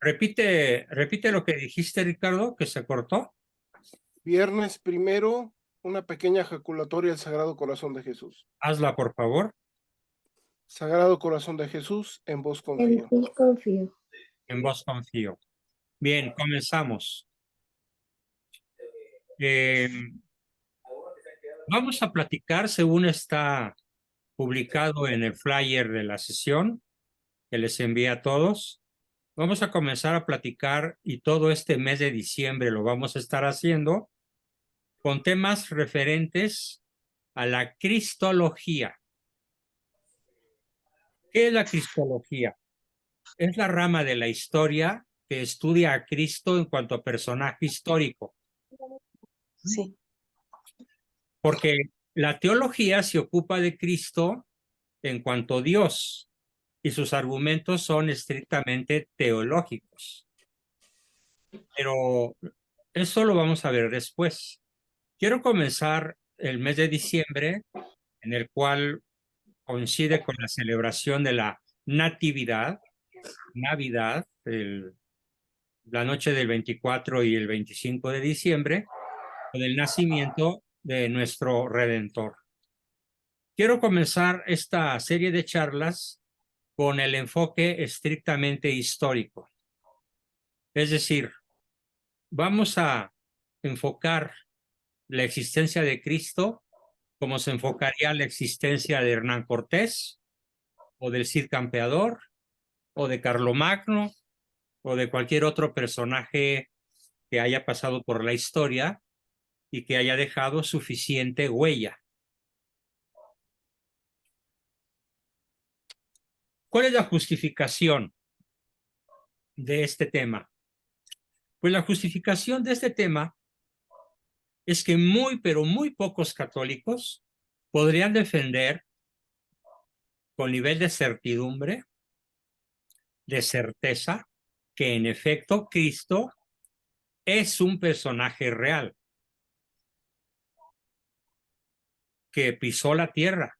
Repite lo que dijiste, Ricardo, que se cortó. Viernes primero, una pequeña ejaculatoria al Sagrado Corazón de Jesús. Hazla, por favor. Sagrado Corazón de Jesús, en vos En confío. ti confío. En vos confío. Bien, comenzamos. Eh, Vamos a platicar, según está publicado en el flyer de la sesión que les envía a todos. Vamos a comenzar a platicar y todo este mes de diciembre lo vamos a estar haciendo con temas referentes a la cristología. ¿Qué es la cristología? Es la rama de la historia que estudia a Cristo en cuanto a personaje histórico. Sí. Porque la teología se ocupa de Cristo en cuanto a Dios y sus argumentos son estrictamente teológicos. Pero eso lo vamos a ver después. Quiero comenzar el mes de diciembre, en el cual coincide con la celebración de la Natividad, Navidad, la noche del 24 y el 25 de diciembre, con el nacimiento de nuestro Redentor. Quiero comenzar esta serie de charlas con el enfoque estrictamente histórico. Es decir, vamos a enfocar la existencia de Cristo como se enfocaría la existencia de Hernán Cortés, o del Cid Campeador, o de Carlomagno, o de cualquier otro personaje que haya pasado por la historia y que haya dejado suficiente huella. ¿Cuál es la justificación de este tema? Pues la justificación de este tema es que pero muy pocos católicos podrían defender con nivel de certidumbre, de certeza, que en efecto Cristo es un personaje real, que pisó la tierra,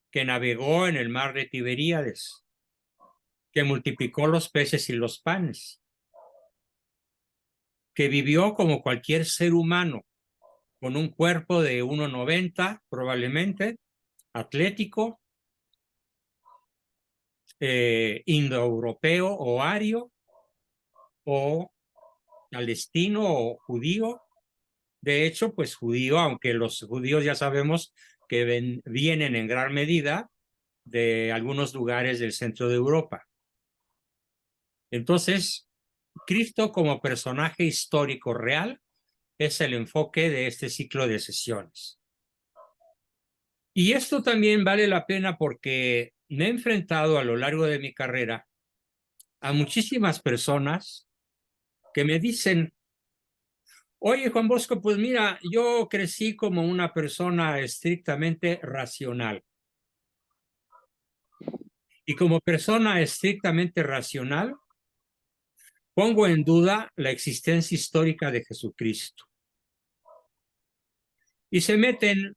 que navegó en el mar de Tiberíades, que multiplicó los peces y los panes, que vivió como cualquier ser humano, con un cuerpo de 1,90 probablemente, atlético, indoeuropeo o ario, o palestino o judío. De hecho, pues judío, aunque los judíos ya sabemos que vienen en gran medida de algunos lugares del centro de Europa. Entonces, Cristo como personaje histórico real es el enfoque de este ciclo de sesiones. Y esto también vale la pena porque me he enfrentado a lo largo de mi carrera a muchísimas personas que me dicen: oye, Juan Bosco, pues mira, yo crecí como una persona estrictamente racional. Y como persona estrictamente racional, pongo en duda la existencia histórica de Jesucristo. Y se meten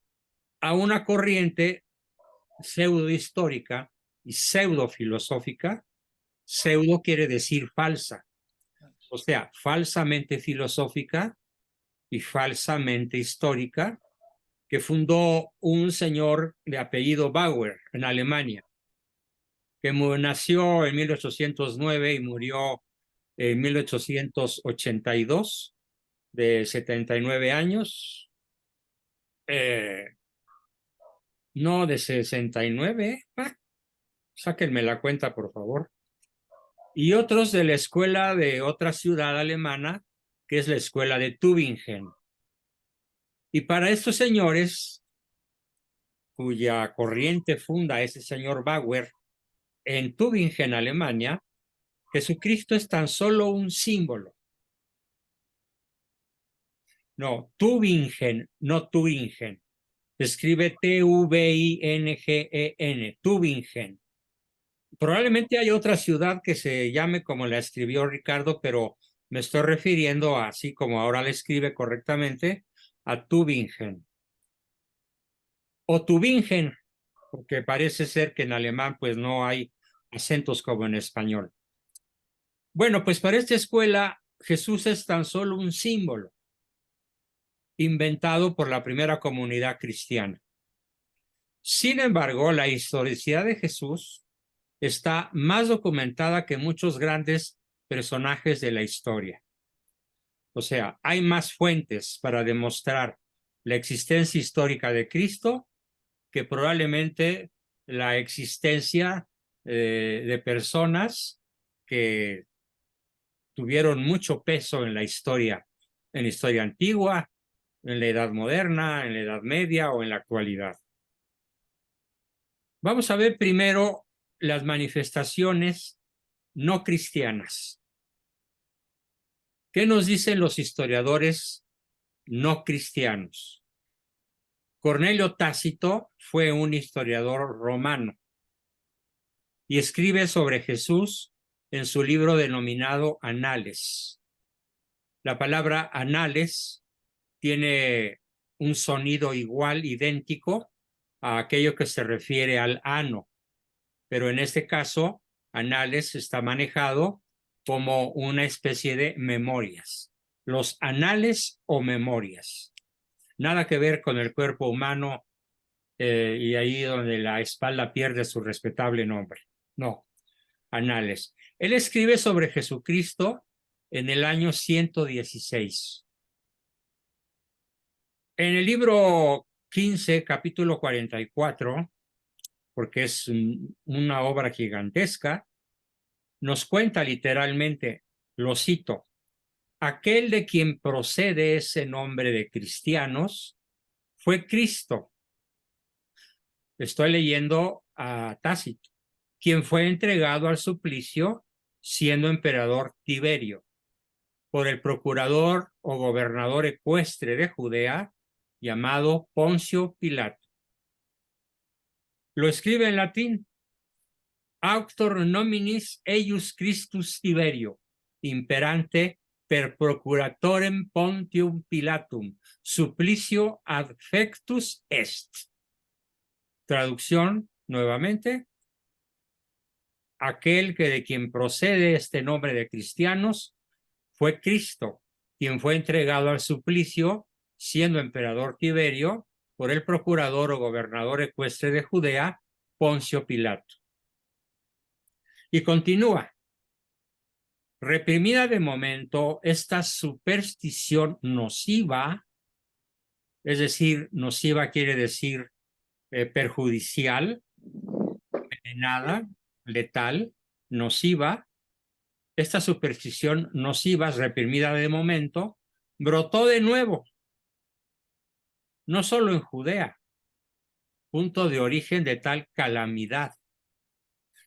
a una corriente pseudo-histórica y pseudo-filosófica. Pseudo quiere decir falsa, o sea, falsamente filosófica y falsamente histórica, que fundó un señor de apellido Bauer en Alemania, que nació en 1809 y murió en 1882, de 79 años. No, de 69. Sáquenme la cuenta, por favor. Y otros de la escuela de otra ciudad alemana, que es la escuela de Tübingen. Y para estos señores, cuya corriente funda ese señor Bauer en Tübingen, Alemania, Jesucristo es tan solo un símbolo. No, Tübingen, no Tübingen. Escribe Tübingen, Tübingen. Probablemente hay otra ciudad que se llame como la escribió Ricardo, pero me estoy refiriendo, así como ahora la escribe correctamente, a Tübingen. O Tübingen, porque parece ser que en alemán pues no hay acentos como en español. Bueno, pues para esta escuela Jesús es tan solo un símbolo inventado por la primera comunidad cristiana. Sin embargo, la historicidad de Jesús está más documentada que muchos grandes personajes de la historia. O sea, hay más fuentes para demostrar la existencia histórica de Cristo que probablemente la existencia de personas que tuvieron mucho peso en la historia antigua, en la Edad Moderna, en la Edad Media o en la actualidad. Vamos a ver primero las manifestaciones no cristianas. ¿Qué nos dicen los historiadores no cristianos? Cornelio Tácito fue un historiador romano y escribe sobre Jesús en su libro denominado Anales. La palabra anales tiene un sonido igual, idéntico a aquello que se refiere al ano, pero en este caso, anales está manejado como una especie de memorias. Los anales o memorias. Nada que ver con el cuerpo humano y ahí donde la espalda pierde su respetable nombre. No, anales. Él escribe sobre Jesucristo en el año 116. En el libro 15, capítulo 44, porque es una obra gigantesca, nos cuenta literalmente, lo cito, aquel de quien procede ese nombre de cristianos fue Cristo. Estoy leyendo a Tácito, quien fue entregado al suplicio siendo emperador Tiberio por el procurador o gobernador ecuestre de Judea llamado Poncio Pilato. Lo escribe en latín: Auctor nominis eius Christus Tiberio, imperante per procuratorem Pontium Pilatum, supplicio adfectus est. Traducción nuevamente: aquel que de quien procede este nombre de cristianos fue Cristo, quien fue entregado al suplicio siendo emperador Tiberio por el procurador o gobernador ecuestre de Judea, Poncio Pilato. Y continúa: reprimida de momento esta superstición nociva, es decir, nociva quiere decir perjudicial, envenenada, letal, nociva. Esta superstición nociva, reprimida de momento, brotó de nuevo, no solo en Judea, punto de origen de tal calamidad,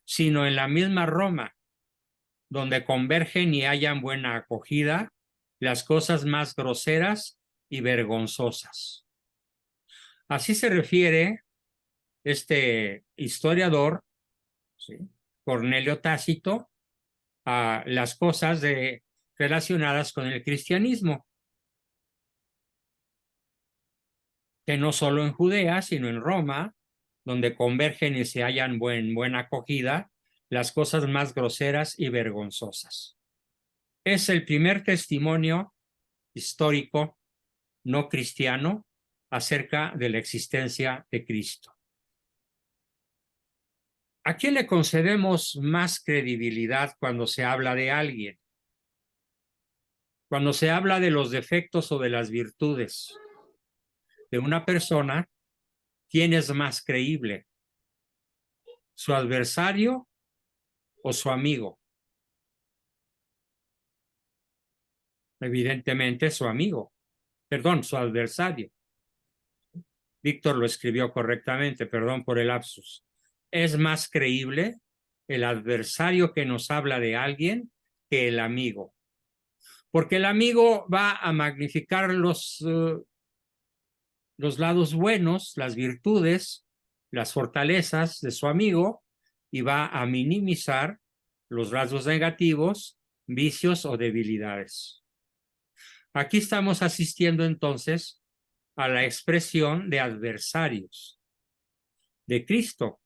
sino en la misma Roma, donde convergen y hallan buena acogida las cosas más groseras y vergonzosas. Así se refiere este historiador, ¿sí?, Cornelio Tácito, a las cosas relacionadas con el cristianismo, que no solo en Judea, sino en Roma, donde convergen y se hallan buena acogida las cosas más groseras y vergonzosas. Es el primer testimonio histórico no cristiano acerca de la existencia de Cristo. ¿A quién le concedemos más credibilidad cuando se habla de alguien? Cuando se habla de los defectos o de las virtudes de una persona, ¿quién es más creíble? ¿Su adversario o su amigo? Evidentemente su amigo, perdón, su adversario. Víctor lo escribió correctamente, perdón por el lapsus. Es más creíble el adversario que nos habla de alguien que el amigo, porque el amigo va a magnificar los lados buenos, las virtudes, las fortalezas de su amigo y va a minimizar los rasgos negativos, vicios o debilidades. Aquí estamos asistiendo entonces a la expresión de adversarios de Cristo,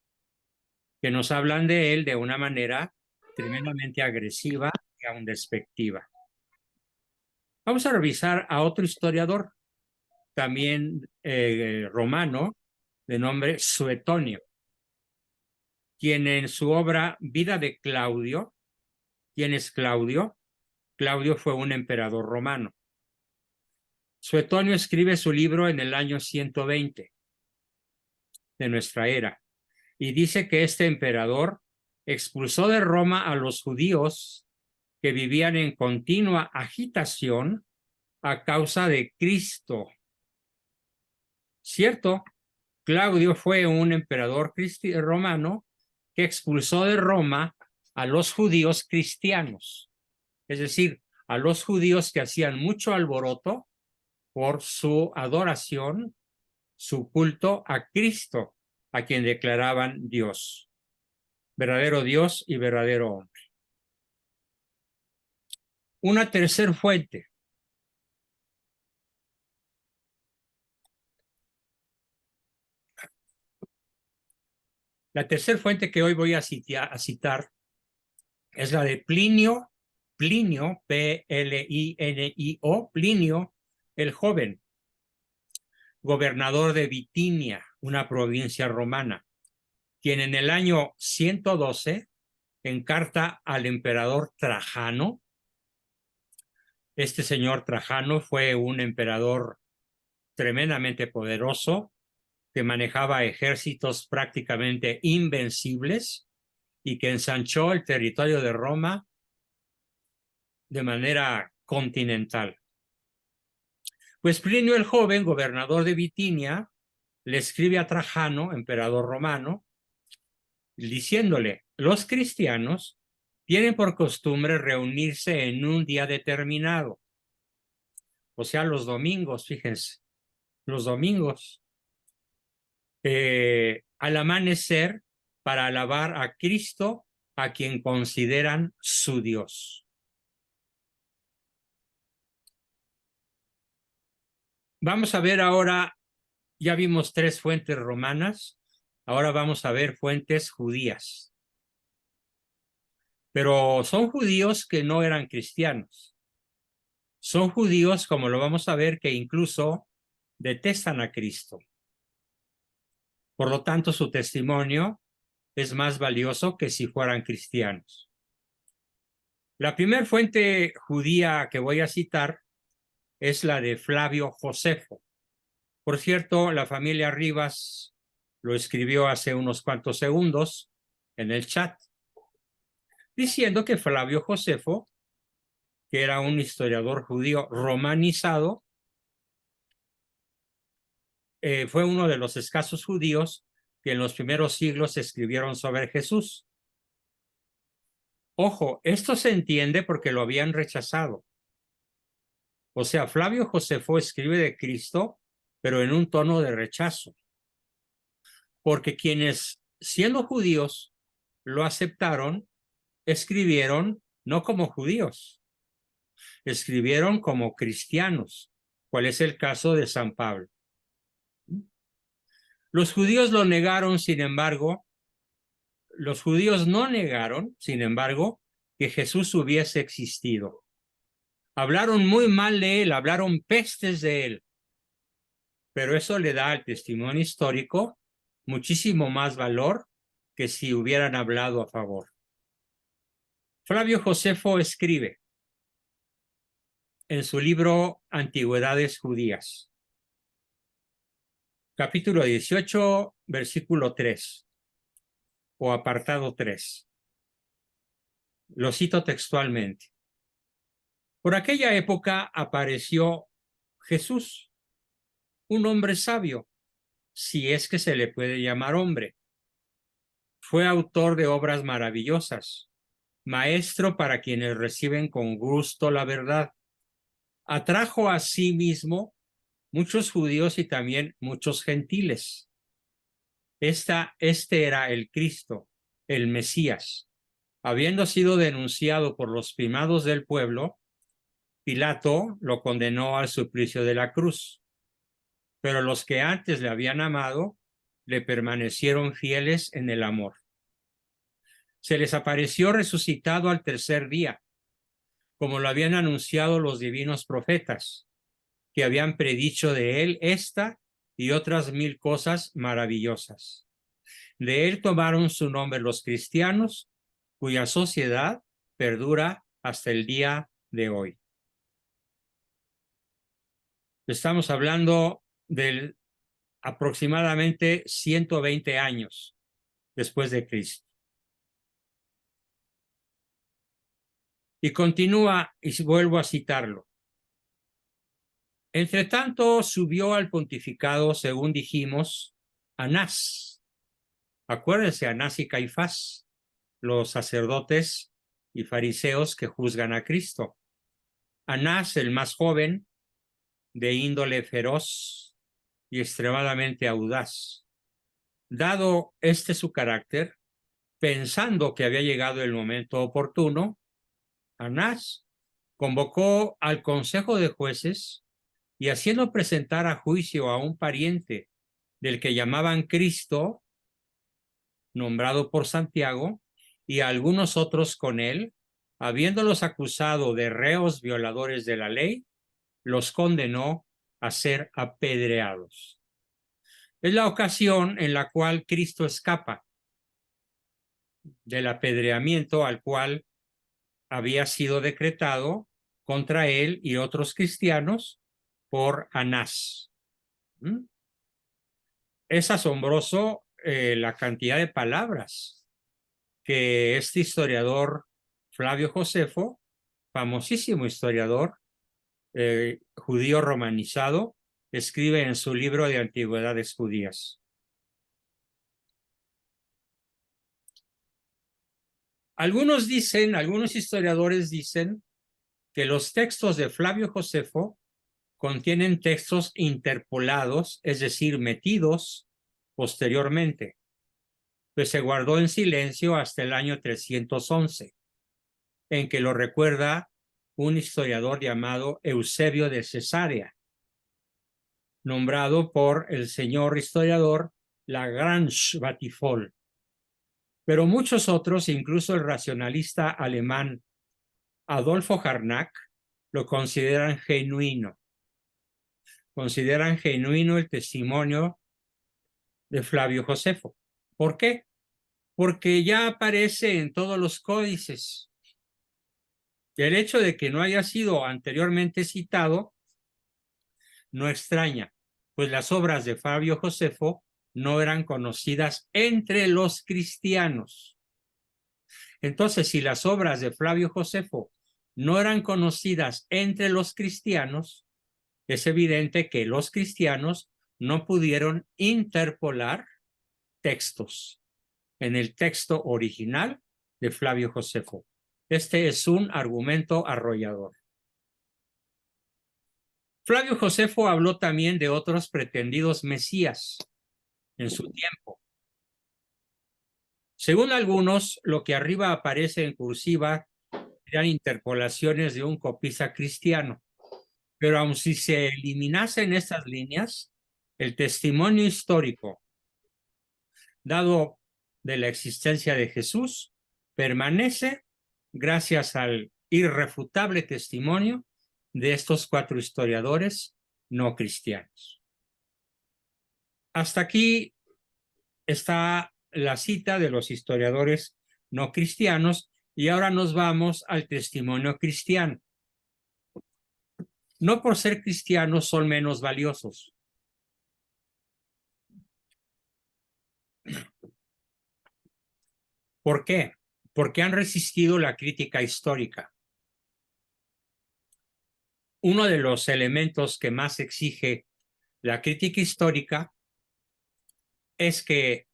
que nos hablan de él de una manera tremendamente agresiva aún despectiva. Vamos a revisar a otro historiador, también romano, de nombre Suetonio, quien en su obra Vida de Claudio, ¿quién es Claudio? Claudio fue un emperador romano. Suetonio escribe su libro en el año 120 de nuestra era y dice que este emperador expulsó de Roma a los judíos que vivían en continua agitación a causa de Cristo. Cierto, Claudio fue un emperador romano que expulsó de Roma a los judíos cristianos, es decir, a los judíos que hacían mucho alboroto por su adoración, su culto a Cristo, a quien declaraban Dios, verdadero Dios y verdadero hombre. Una tercera fuente. La tercera fuente que hoy voy a citar es la de Plinio, P-L-I-N-I-O, Plinio el Joven, gobernador de Bitinia, una provincia romana, quien en el año 112 encarta al emperador Trajano. Este señor Trajano fue un emperador tremendamente poderoso que manejaba ejércitos prácticamente invencibles y que ensanchó el territorio de Roma de manera continental. Pues Plinio el Joven, gobernador de Bitinia, le escribe a Trajano, emperador romano, diciéndole: los cristianos tienen por costumbre reunirse en un día determinado, o sea, los domingos, fíjense, los domingos, al amanecer, para alabar a Cristo, a quien consideran su Dios. Vamos a ver ahora, ya vimos 3 fuentes romanas, ahora vamos a ver fuentes judías. Pero son judíos que no eran cristianos. Son judíos, como lo vamos a ver, que incluso detestan a Cristo. Por lo tanto, su testimonio es más valioso que si fueran cristianos. La primera fuente judía que voy a citar es la de Flavio Josefo. Por cierto, la familia Rivas lo escribió hace unos cuantos segundos en el chat, diciendo que Flavio Josefo, que era un historiador judío romanizado, fue uno de los escasos judíos que en los primeros siglos escribieron sobre Jesús. Ojo, esto se entiende porque lo habían rechazado. O sea, Flavio Josefo escribe de Cristo, pero en un tono de rechazo. Porque quienes, siendo judíos, lo aceptaron, escribieron no como judíos, escribieron como cristianos, cuál es el caso de San Pablo. Los judíos lo negaron, sin embargo, los judíos no negaron, sin embargo, que Jesús hubiese existido. Hablaron muy mal de él, hablaron pestes de él, pero eso le da al testimonio histórico muchísimo más valor que si hubieran hablado a favor. Flavio Josefo escribe en su libro Antigüedades Judías, capítulo 18, versículo 3, o apartado 3. Lo cito textualmente. Por aquella época apareció Jesús, un hombre sabio, si es que se le puede llamar hombre. Fue autor de obras maravillosas, maestro para quienes reciben con gusto la verdad. Atrajo a sí mismo muchos judíos y también muchos gentiles. Este era el Cristo, el Mesías. Habiendo sido denunciado por los primados del pueblo, Pilato lo condenó al suplicio de la cruz. Pero los que antes le habían amado, le permanecieron fieles en el amor. Se les apareció resucitado al tercer día, como lo habían anunciado los divinos profetas, que habían predicho de él esta y otras 1000 cosas maravillosas. De él tomaron su nombre los cristianos, cuya sociedad perdura hasta el día de hoy. Estamos hablando del aproximadamente 120 años después de Cristo. Y continúa, y vuelvo a citarlo. Entre tanto, subió al pontificado, según dijimos, Anás. Acuérdense, Anás y Caifás, los sacerdotes y fariseos que juzgan a Cristo. Anás, el más joven, de índole feroz y extremadamente audaz. Dado su carácter, pensando que había llegado el momento oportuno, Anás convocó al consejo de jueces y, haciendo presentar a juicio a un pariente del que llamaban Cristo, nombrado por Santiago, y a algunos otros con él, habiéndolos acusado de reos violadores de la ley, los condenó a ser apedreados. Es la ocasión en la cual Cristo escapa del apedreamiento al cual había sido decretado contra él y otros cristianos por Anás. Es asombroso la cantidad de palabras que este historiador Flavio Josefo, famosísimo historiador judío romanizado, escribe en su libro de Antigüedades Judías. Algunos historiadores dicen que los textos de Flavio Josefo contienen textos interpolados, es decir, metidos posteriormente, pues se guardó en silencio hasta el año 311, en que lo recuerda un historiador llamado Eusebio de Cesarea, nombrado por el señor historiador Lagrange Batifol. Pero muchos otros, incluso el racionalista alemán Adolfo Harnack, lo consideran genuino. Consideran genuino el testimonio de Flavio Josefo. ¿Por qué? Porque ya aparece en todos los códices. El hecho de que no haya sido anteriormente citado no extraña, pues las obras de Flavio Josefo no eran conocidas entre los cristianos. Entonces, si las obras de Flavio Josefo no eran conocidas entre los cristianos, es evidente que los cristianos no pudieron interpolar textos en el texto original de Flavio Josefo. Este es un argumento arrollador. Flavio Josefo habló también de otros pretendidos mesías en su tiempo. Según algunos, lo que arriba aparece en cursiva eran interpolaciones de un copista cristiano, pero aun si se eliminasen estas líneas, el testimonio histórico dado de la existencia de Jesús permanece gracias al irrefutable testimonio de estos 4 historiadores no cristianos. Hasta aquí está la cita de los historiadores no cristianos y ahora nos vamos al testimonio cristiano. No por ser cristianos son menos valiosos. ¿Por qué? Porque han resistido la crítica histórica. Uno de los elementos que más exige la crítica histórica es que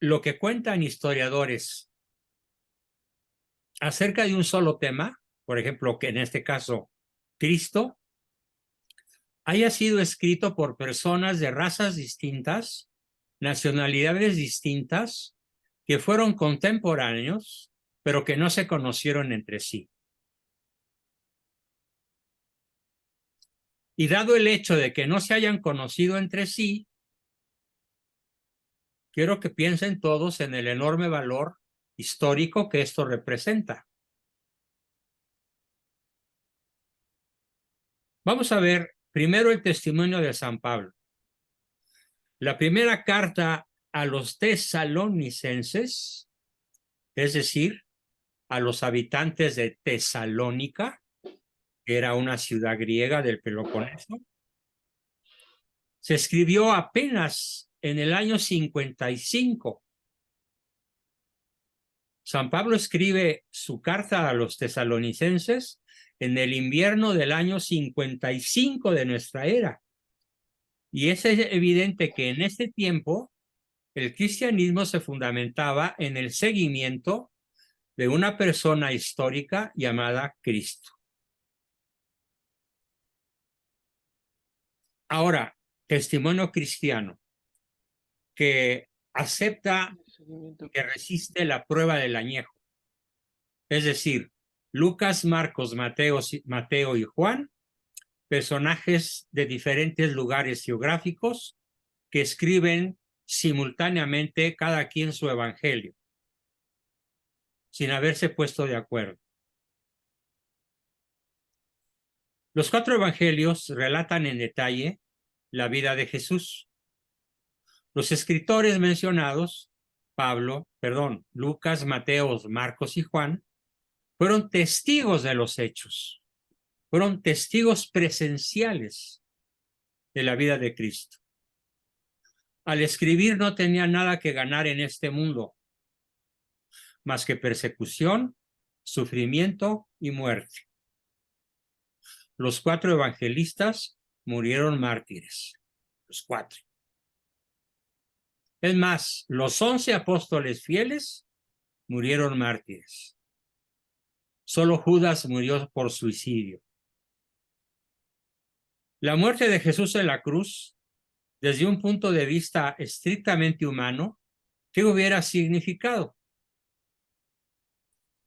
lo que cuentan historiadores acerca de un solo tema, por ejemplo, que en este caso Cristo, haya sido escrito por personas de razas distintas, nacionalidades distintas, que fueron contemporáneos, pero que no se conocieron entre sí. Y dado el hecho de que no se hayan conocido entre sí, quiero que piensen todos en el enorme valor histórico que esto representa. Vamos a ver primero el testimonio de San Pablo. La primera carta a los tesalonicenses, es decir, a los habitantes de Tesalónica, que era una ciudad griega del Peloponeso, se escribió apenas en el año 55. San Pablo escribe su carta a los tesalonicenses en el invierno del año 55 de nuestra era. Y es evidente que en este tiempo el cristianismo se fundamentaba en el seguimiento de una persona histórica llamada Cristo. Ahora, testimonio cristiano que acepta, que resiste la prueba del añejo. Es decir, Lucas, Marcos, Mateo y Juan, personajes de diferentes lugares geográficos que escriben simultáneamente cada quien su evangelio, sin haberse puesto de acuerdo. Los 4 evangelios relatan en detalle la vida de Jesús. Los escritores mencionados, Lucas, Mateo, Marcos y Juan, fueron testigos de los hechos, fueron testigos presenciales de la vida de Cristo. Al escribir no tenían nada que ganar en este mundo, más que persecución, sufrimiento y muerte. Los 4 evangelistas murieron mártires, los 4. Es más, los 11 apóstoles fieles murieron mártires. Solo Judas murió por suicidio. La muerte de Jesús en la cruz, desde un punto de vista estrictamente humano, ¿qué hubiera significado?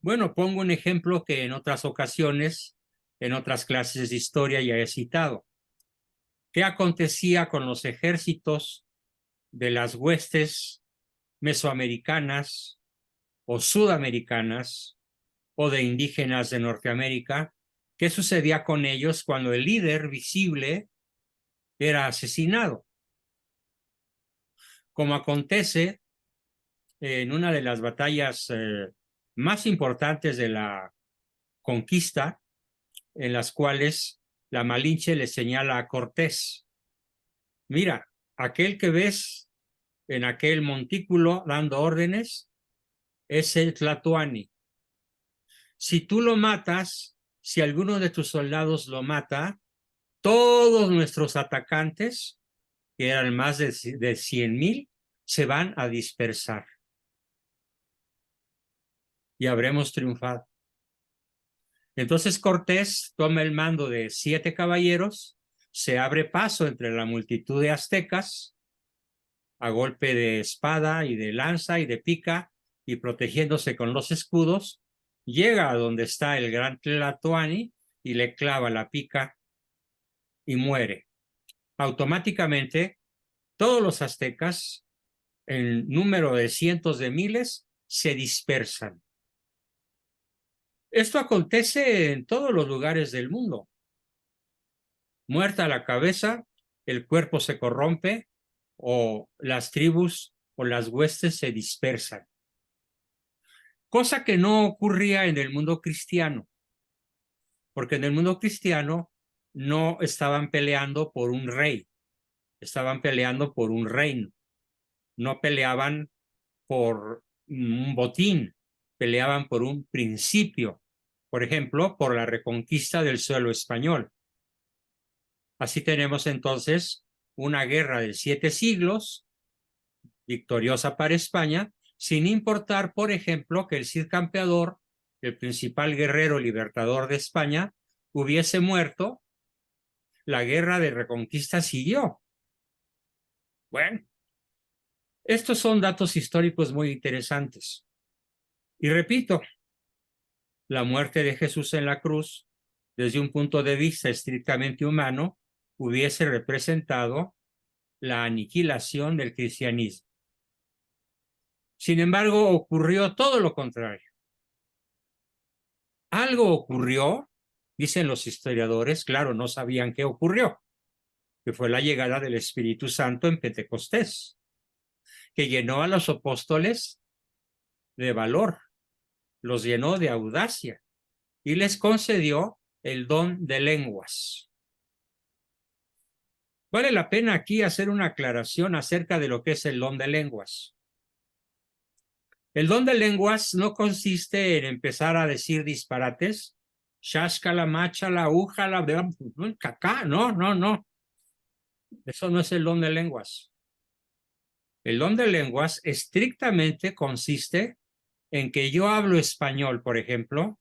Bueno, pongo un ejemplo que en otras ocasiones, en otras clases de historia ya he citado. ¿Qué acontecía con los ejércitos de las huestes mesoamericanas o sudamericanas o de indígenas de Norteamérica? ¿Qué sucedía con ellos cuando el líder visible era asesinado? Como acontece en una de las batallas más importantes de la conquista, en las cuales la Malinche le señala a Cortés: mira, aquel que ves en aquel montículo dando órdenes es el Tlatoani. Si tú lo matas, si alguno de tus soldados lo mata, todos nuestros atacantes, que eran más de 100,000, se van a dispersar y habremos triunfado. Entonces Cortés toma el mando de 7 caballeros, se abre paso entre la multitud de aztecas, a golpe de espada y de lanza y de pica, y protegiéndose con los escudos, llega a donde está el gran Tlatoani y le clava la pica y muere. Automáticamente, todos los aztecas, en número de cientos de miles, se dispersan. Esto acontece en todos los lugares del mundo. Muerta la cabeza, el cuerpo se corrompe, o las tribus o las huestes se dispersan. Cosa que no ocurría en el mundo cristiano, porque en el mundo cristiano no estaban peleando por un rey, estaban peleando por un reino, no peleaban por un botín, peleaban por un principio, por ejemplo, por la reconquista del suelo español. Así tenemos entonces una guerra de 7 siglos, victoriosa para España, sin importar, por ejemplo, que el Cid Campeador, el principal guerrero libertador de España, hubiese muerto. La guerra de reconquista siguió. Bueno, estos son datos históricos muy interesantes. Y repito, la muerte de Jesús en la cruz, desde un punto de vista estrictamente humano, hubiese representado la aniquilación del cristianismo. Sin embargo, ocurrió todo lo contrario. Algo ocurrió Dicen los historiadores, claro, no sabían qué ocurrió, que fue la llegada del Espíritu Santo en Pentecostés, que llenó a los apóstoles de valor, los llenó de audacia y les concedió el don de lenguas. Vale la pena aquí hacer una aclaración acerca de lo que es el don de lenguas. El don de lenguas no consiste en empezar a decir disparates, shashkala, machala, ujala, cacá, no. Eso no es el don de lenguas. El don de lenguas estrictamente consiste en que yo hablo español, por ejemplo,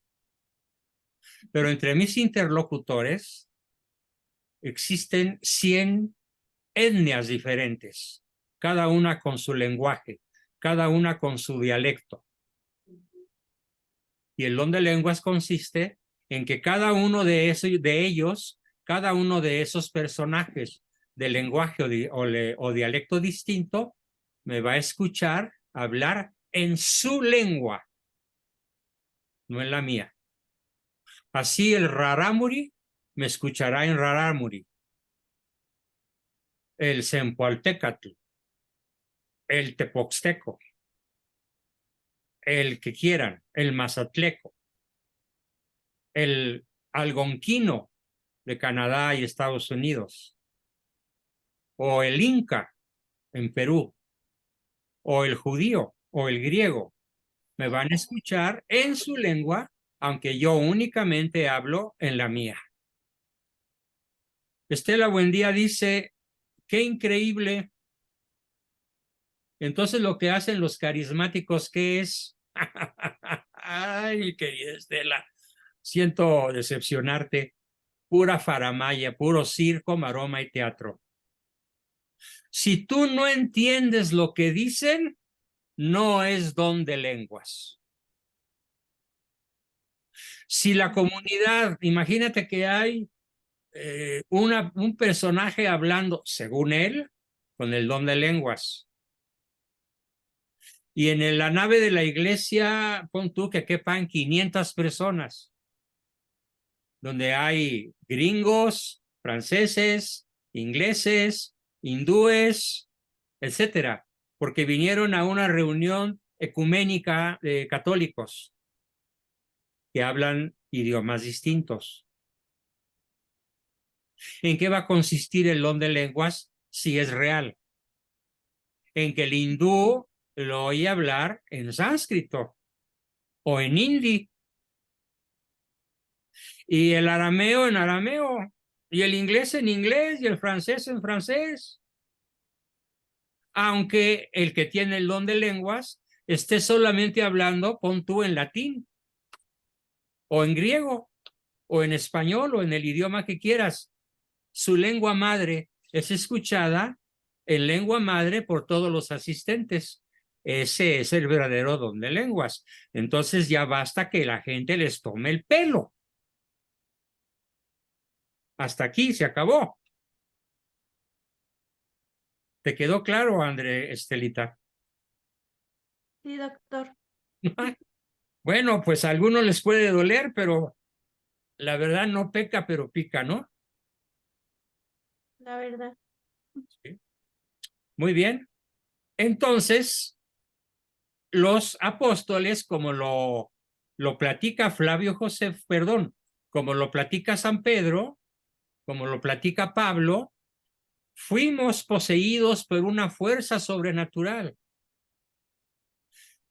pero entre mis interlocutores existen 100 etnias diferentes, cada una con su lenguaje, cada una con su dialecto. Y el don de lenguas consiste en que cada uno de ellos, cada uno de esos personajes de lenguaje o dialecto distinto, me va a escuchar hablar en su lengua, no en la mía. Así el rarámuri me escuchará en rarámuri, el zempoaltécatl, el tepoxteco, el que quieran, el mazatleco, el algonquino de Canadá y Estados Unidos, o el inca en Perú, o el judío, o el griego. Me van a escuchar en su lengua, aunque yo únicamente hablo en la mía. Estela Buendía dice, qué increíble. Entonces lo que hacen los carismáticos, ¿qué es? Ay, querida Estela, siento decepcionarte. Pura faramaya, puro circo, maroma y teatro. Si tú no entiendes lo que dicen, no es don de lenguas. Si la comunidad, imagínate que hay un personaje hablando, según él, con el don de lenguas. Y en la nave de la iglesia, pon tú que quepan 500 personas, donde hay gringos, franceses, ingleses, hindúes, etcétera, porque vinieron a una reunión ecuménica de católicos que hablan idiomas distintos. ¿En qué va a consistir el don de lenguas si es real? En que el hindú lo oye hablar en sánscrito o en hindi, y el arameo en arameo, y el inglés en inglés, y el francés en francés. Aunque el que tiene el don de lenguas esté solamente hablando, pon tú, en latín, o en griego, o en español, o en el idioma que quieras. Su lengua madre es escuchada en lengua madre por todos los asistentes. Ese es el verdadero don de lenguas. Entonces ya basta que la gente les tome el pelo. Hasta aquí se acabó. ¿Te quedó claro, André, Estelita? Sí, doctor. Bueno, pues a algunos les puede doler, pero la verdad no peca, pero pica, ¿no? La verdad. Sí. Muy bien. Entonces, los apóstoles, como lo platica Flavio José, perdón, como lo platica San Pedro, como lo platica Pablo, fuimos poseídos por una fuerza sobrenatural.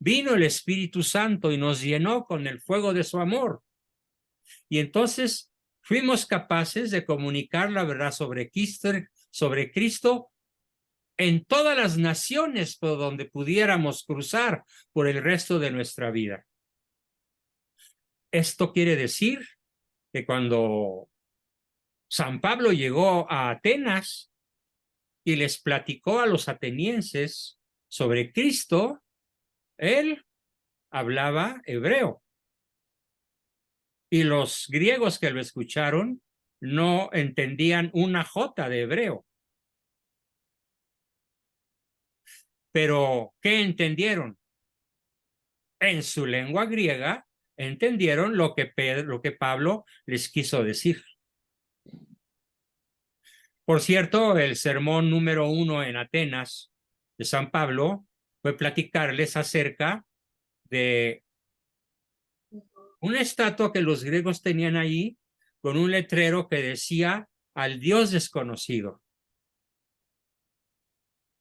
Vino el Espíritu Santo y nos llenó con el fuego de su amor. Y entonces fuimos capaces de comunicar la verdad sobre Cristo en todas las naciones por donde pudiéramos cruzar por el resto de nuestra vida. Esto quiere decir que cuando San Pablo llegó a Atenas y les platicó a los atenienses sobre Cristo, él hablaba hebreo. Y los griegos que lo escucharon no entendían una jota de hebreo. Pero, ¿qué entendieron? En su lengua griega entendieron lo que Pablo les quiso decir. Por cierto, el sermón número 1 en Atenas de San Pablo fue platicarles acerca de una estatua que los griegos tenían ahí con un letrero que decía al Dios desconocido.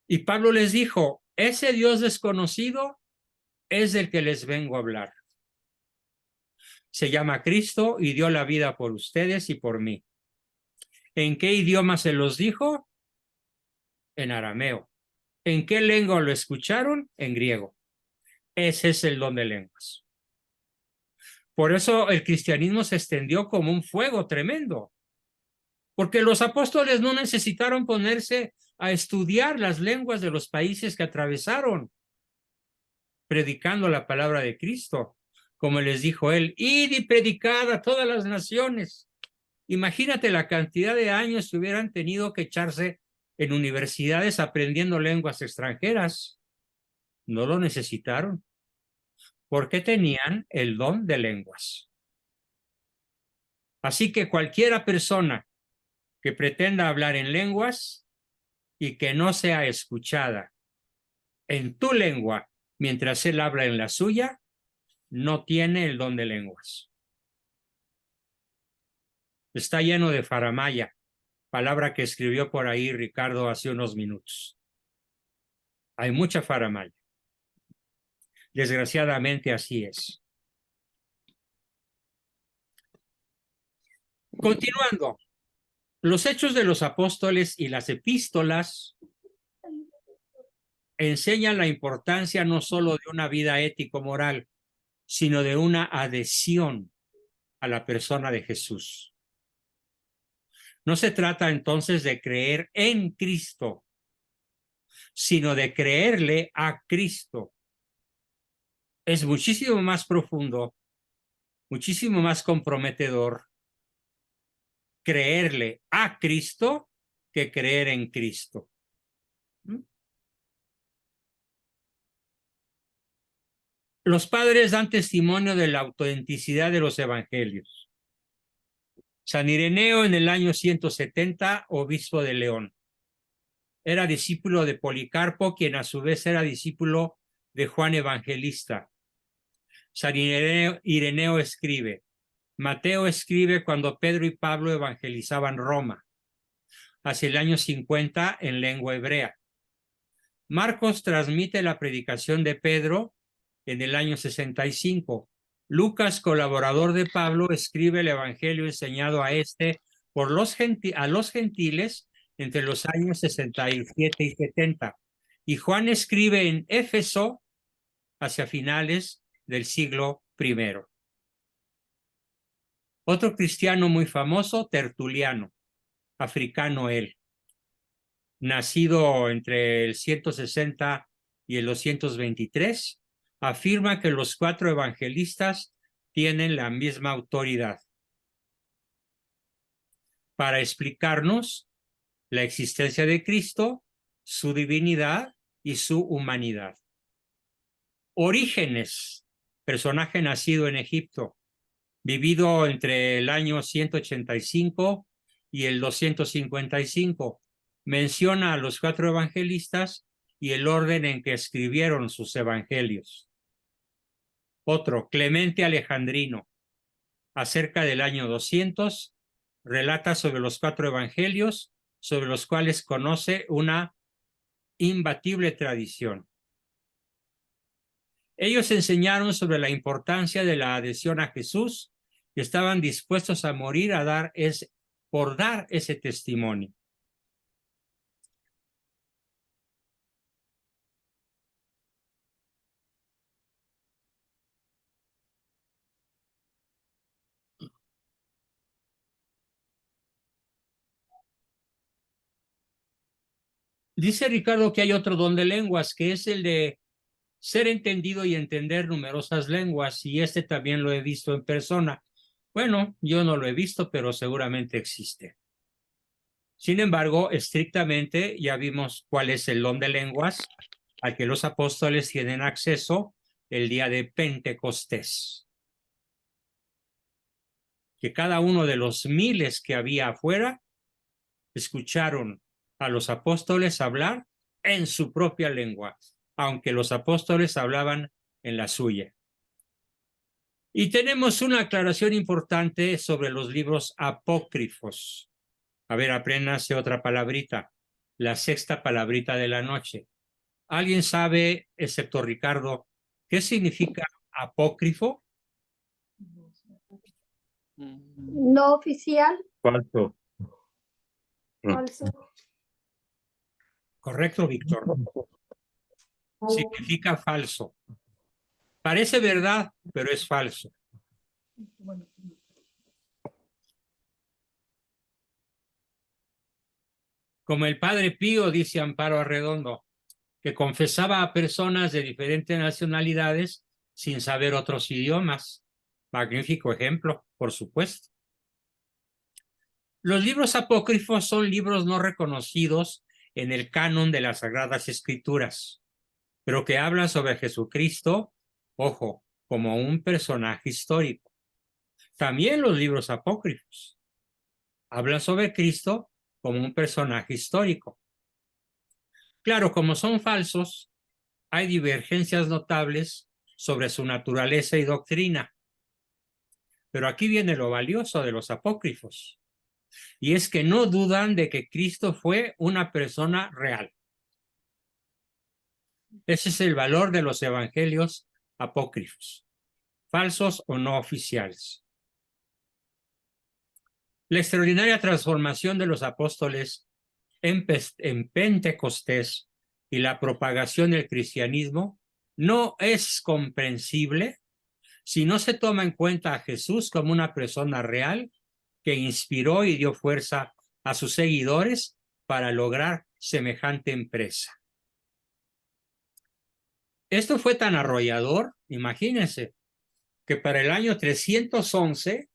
Y Pablo les dijo, ese Dios desconocido es del que les vengo a hablar. Se llama Cristo y dio la vida por ustedes y por mí. ¿En qué idioma se los dijo? En arameo. ¿En qué lengua lo escucharon? En griego. Ese es el don de lenguas. Por eso el cristianismo se extendió como un fuego tremendo, porque los apóstoles no necesitaron ponerse a estudiar las lenguas de los países que atravesaron, predicando la palabra de Cristo, como les dijo él, id y predicad a todas las naciones. Imagínate la cantidad de años que hubieran tenido que echarse en universidades aprendiendo lenguas extranjeras. No lo necesitaron, porque tenían el don de lenguas. Así que cualquiera persona que pretenda hablar en lenguas y que no sea escuchada en tu lengua mientras él habla en la suya, no tiene el don de lenguas. Está lleno de faramaya, palabra que escribió por ahí Ricardo hace unos minutos. Hay mucha faramaya. Desgraciadamente así es. Continuando, los Hechos de los Apóstoles y las epístolas enseñan la importancia no solo de una vida ético-moral, sino de una adhesión a la persona de Jesús. No se trata entonces de creer en Cristo, sino de creerle a Cristo. Es muchísimo más profundo, muchísimo más comprometedor creerle a Cristo que creer en Cristo. Los padres dan testimonio de la autenticidad de los evangelios. San Ireneo, en el año 170, obispo de León, era discípulo de Policarpo, quien a su vez era discípulo de Juan Evangelista. San Ireneo escribe, Mateo escribe cuando Pedro y Pablo evangelizaban Roma, hacia el año 50 en lengua hebrea. Marcos transmite la predicación de Pedro en el año 65. Lucas, colaborador de Pablo, escribe el evangelio enseñado a los gentiles entre los años 67 y 70. Y Juan escribe en Éfeso hacia finales del siglo I. Otro cristiano muy famoso, Tertuliano, africano él, nacido entre el 160 y el 223, afirma que los 4 evangelistas tienen la misma autoridad para explicarnos la existencia de Cristo, su divinidad y su humanidad. Orígenes, personaje nacido en Egipto, vivido entre el año 185 y el 255, menciona a los 4 evangelistas y el orden en que escribieron sus evangelios. Otro, Clemente Alejandrino, acerca del año 200, relata sobre los 4 evangelios, sobre los cuales conoce una imbatible tradición. Ellos enseñaron sobre la importancia de la adhesión a Jesús y estaban dispuestos a morir por dar ese testimonio. Dice Ricardo que hay otro don de lenguas, que es el de ser entendido y entender numerosas lenguas, y este también lo he visto en persona. Bueno, yo no lo he visto, pero seguramente existe. Sin embargo, estrictamente ya vimos cuál es el don de lenguas al que los apóstoles tienen acceso el día de Pentecostés. que cada uno de los miles que había afuera escucharon a los apóstoles hablar en su propia lengua, aunque los apóstoles hablaban en la suya. Y tenemos una aclaración importante sobre los libros apócrifos. A ver, apréndanse otra palabrita, la sexta palabrita de la noche. ¿Alguien sabe, excepto Ricardo, qué significa apócrifo? No oficial. Falso. Falso. Correcto, Víctor. Significa falso. Parece verdad, pero es falso. Como el Padre Pío, dice Amparo Arredondo, que confesaba a personas de diferentes nacionalidades sin saber otros idiomas. Magnífico ejemplo, por supuesto. Los libros apócrifos son libros no reconocidos en el canon de las Sagradas Escrituras, pero que hablan sobre Jesucristo, ojo, como un personaje histórico. También los libros apócrifos hablan sobre Cristo como un personaje histórico. Claro, como son falsos, hay divergencias notables sobre su naturaleza y doctrina. Pero aquí viene lo valioso de los apócrifos, y es que no dudan de que Cristo fue una persona real. Ese es el valor de los evangelios apócrifos, falsos o no oficiales. La extraordinaria transformación de los apóstoles en Pentecostés y la propagación del cristianismo no es comprensible si no se toma en cuenta a Jesús como una persona real que inspiró y dio fuerza a sus seguidores para lograr semejante empresa. Esto fue tan arrollador, imagínense, que para el año 311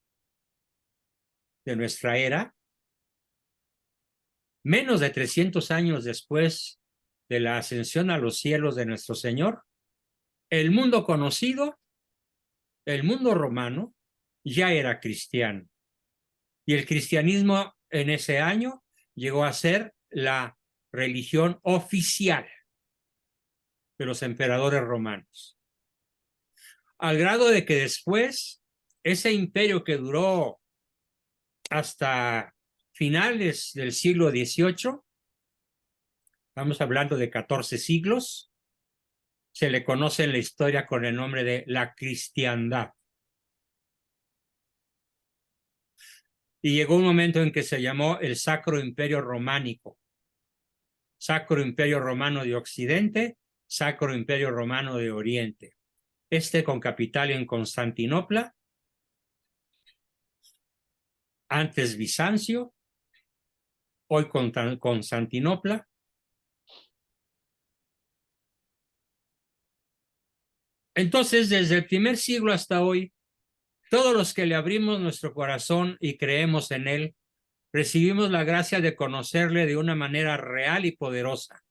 de nuestra era, menos de 300 años después de la ascensión a los cielos de nuestro Señor, el mundo conocido, el mundo romano, ya era cristiano. Y el cristianismo en ese año llegó a ser la religión oficial de los emperadores romanos. Al grado de que después, ese imperio que duró hasta finales del siglo XVIII, estamos hablando de 14 siglos, se le conoce en la historia con el nombre de la cristiandad. Y llegó un momento en que se llamó el Sacro Imperio Románico. Sacro Imperio Romano de Occidente, Sacro Imperio Romano de Oriente. Este con capital en Constantinopla, antes Bizancio, hoy Constantinopla. Entonces, desde el primer siglo hasta hoy, todos los que le abrimos nuestro corazón y creemos en él, recibimos la gracia de conocerle de una manera real y poderosa,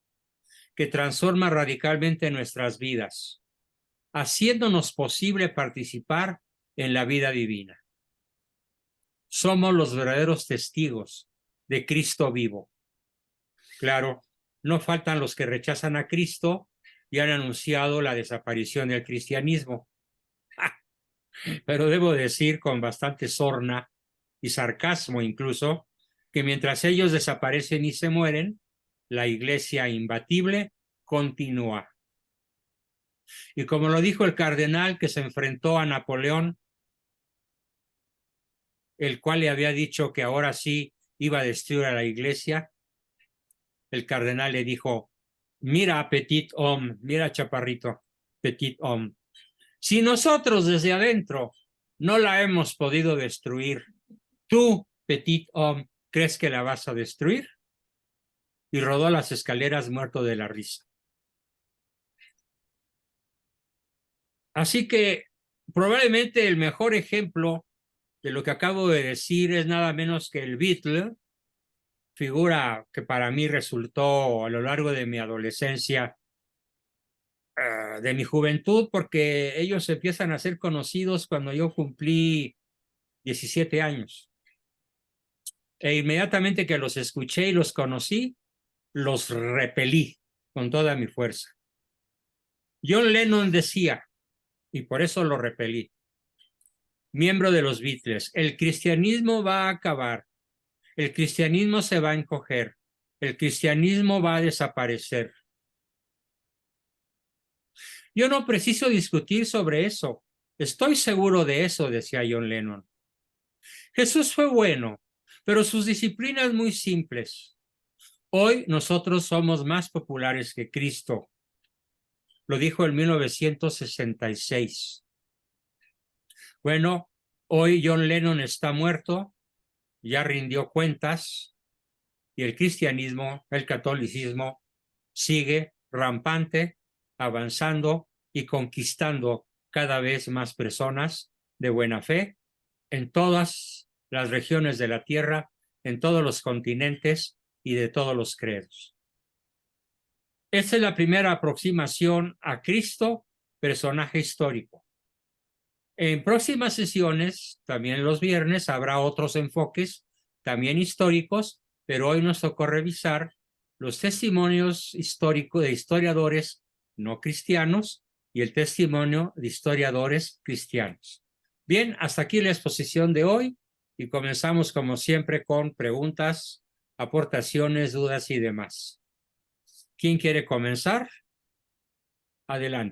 que transforma radicalmente nuestras vidas, haciéndonos posible participar en la vida divina. Somos los verdaderos testigos de Cristo vivo. Claro, no faltan los que rechazan a Cristo y han anunciado la desaparición del cristianismo. Pero debo decir con bastante sorna y sarcasmo incluso, que mientras ellos desaparecen y se mueren, la iglesia imbatible continúa. Y como lo dijo el cardenal que se enfrentó a Napoleón, el cual le había dicho que ahora sí iba a destruir a la iglesia, el cardenal le dijo: mira, petit homme, mira, chaparrito, petit homme, si nosotros desde adentro no la hemos podido destruir, tú, petit homme, ¿crees que la vas a destruir? Y rodó las escaleras muerto de la risa. Así que probablemente el mejor ejemplo de lo que acabo de decir es nada menos que el Beatle, figura que para mí resultó a lo largo de mi adolescencia, de mi juventud, porque ellos empiezan a ser conocidos cuando yo cumplí 17 años. E inmediatamente que los escuché y los conocí, los repelí con toda mi fuerza. John Lennon decía, y por eso lo repelí, miembro de los Beatles, el cristianismo va a acabar, el cristianismo se va a encoger, el cristianismo va a desaparecer. Yo no preciso discutir sobre eso. Estoy seguro de eso, decía John Lennon. Jesús fue bueno, pero sus disciplinas muy simples. Hoy nosotros somos más populares que Cristo. Lo dijo en 1966. Bueno, hoy John Lennon está muerto, ya rindió cuentas, y el cristianismo, el catolicismo, sigue rampante, avanzando y conquistando cada vez más personas de buena fe en todas las regiones de la tierra, en todos los continentes y de todos los credos. Esta es la primera aproximación a Cristo, personaje histórico. En próximas sesiones, también los viernes, habrá otros enfoques, también históricos, pero hoy nos tocó revisar los testimonios históricos de historiadores no cristianos y el testimonio de historiadores cristianos. Bien, hasta aquí la exposición de hoy y comenzamos como siempre con preguntas, aportaciones, dudas y demás. ¿Quién quiere comenzar? Adelante.